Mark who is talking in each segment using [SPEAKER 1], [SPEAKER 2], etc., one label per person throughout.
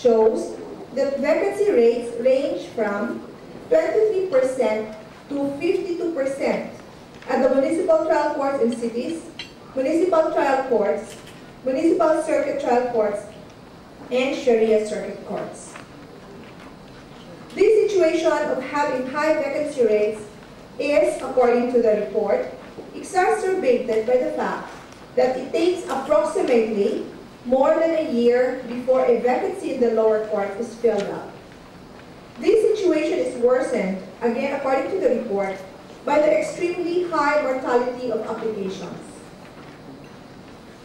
[SPEAKER 1] shows that vacancy rates range from 23% to 52% at the municipal trial courts in cities, municipal trial courts, municipal circuit trial courts, and Sharia circuit courts. This situation of having high vacancy rates is, according to the report, exacerbated by the fact that it takes approximately more than a year before a vacancy in the lower court is filled up. This situation is worsened, again according to the report, by the extremely high mortality of applications.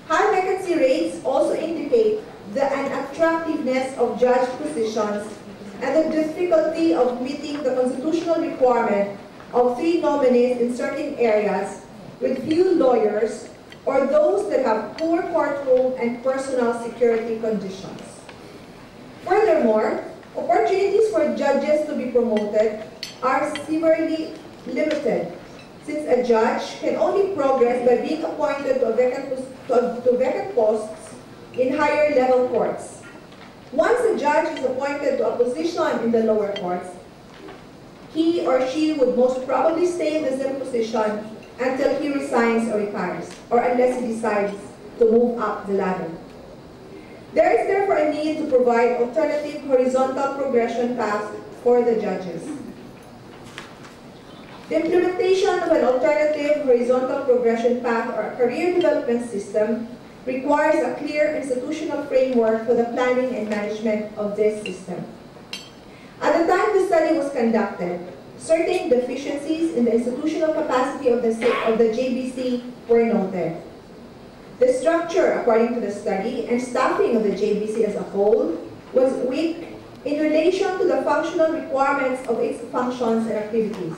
[SPEAKER 1] High vacancy rates also indicate the unattractiveness of judge positions and the difficulty of meeting the constitutional requirement of 3 nominees in certain areas with few lawyers or those that have poor courtroom and personal security conditions. Furthermore, opportunities for judges to be promoted are severely limited, since a judge can only progress by being appointed to vacant posts in higher level courts. Once a judge is appointed to a position in the lower courts, he or she would most probably stay in the same position until he resigns or retires, or unless he decides to move up the ladder. There is therefore a need to provide alternative horizontal progression paths for the judges. The implementation of an alternative horizontal progression path or a career development system requires a clear institutional framework for the planning and management of this system. At the time the study was conducted, certain deficiencies in the institutional capacity of the JBC were noted. The structure, according to the study, and staffing of the JBC as a whole was weak in relation to the functional requirements of its functions and activities.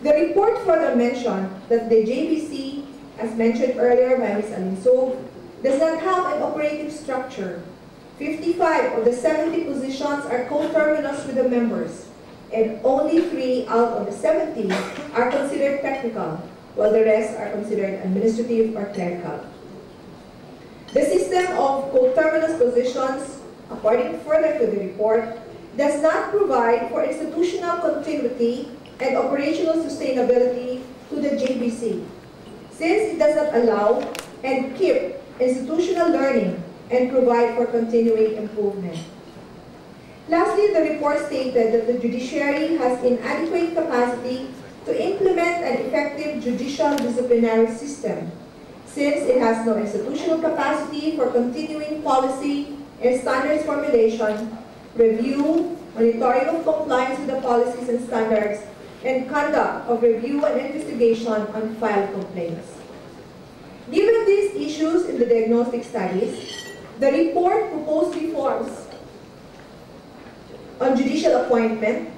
[SPEAKER 1] The report further mentioned that the JBC, as mentioned earlier by Ms. Alinsog, does not have an operative structure. 55 of the 70 positions are coterminous with the members, and only 3 out of the 70 are considered technical, while the rest are considered administrative or clerical. The system of coterminous positions, according further to the report, does not provide for institutional continuity and operational sustainability to the JBC, since it does not allow and keep institutional learning and provide for continuing improvement. Lastly, the report stated that the judiciary has inadequate capacity to implement an effective judicial disciplinary system, since it has no institutional capacity for continuing policy and standards formulation, review, monitoring of compliance with the policies and standards, and conduct of review and investigation on filed complaints. Given these issues in the diagnostic studies, the report proposed reforms on judicial appointment,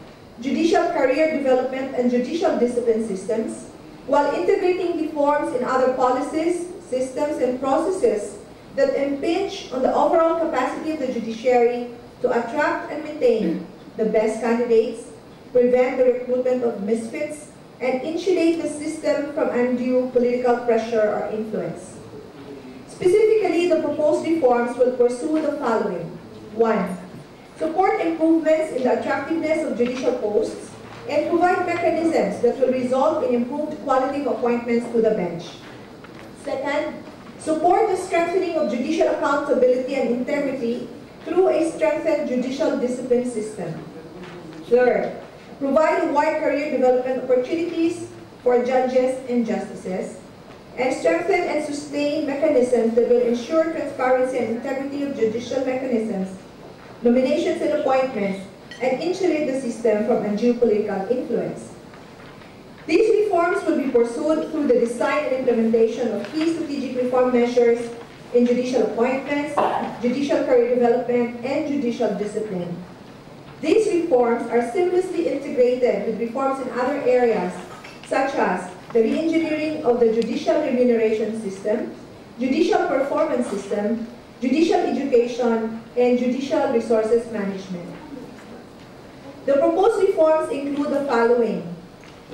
[SPEAKER 1] judicial career development, and judicial discipline systems, while integrating reforms in other policies, systems, and processes that impinge on the overall capacity of the judiciary to attract and maintain the best candidates, prevent the recruitment of misfits, and insulate the system from undue political pressure or influence. Specifically, the proposed reforms will pursue the following. 1. Support improvements in the attractiveness of judicial posts and provide mechanisms that will result in improved quality of appointments to the bench. Second, support the strengthening of judicial accountability and integrity through a strengthened judicial discipline system. Third, provide wide career development opportunities for judges and justices, and strengthen and sustain mechanisms that will ensure transparency and integrity of judicial mechanisms, nominations and appointments, and insulate the system from undue political influence. These reforms will be pursued through the design and implementation of key strategic reform measures in judicial appointments, judicial career development, and judicial discipline. These reforms are seamlessly integrated with reforms in other areas, such as the re-engineering of the judicial remuneration system, judicial performance system, judicial education, and judicial resources management. The proposed reforms include the following.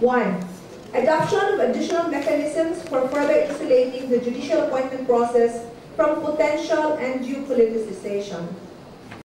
[SPEAKER 1] 1. Adoption of additional mechanisms for further insulating the judicial appointment process from potential undue politicization.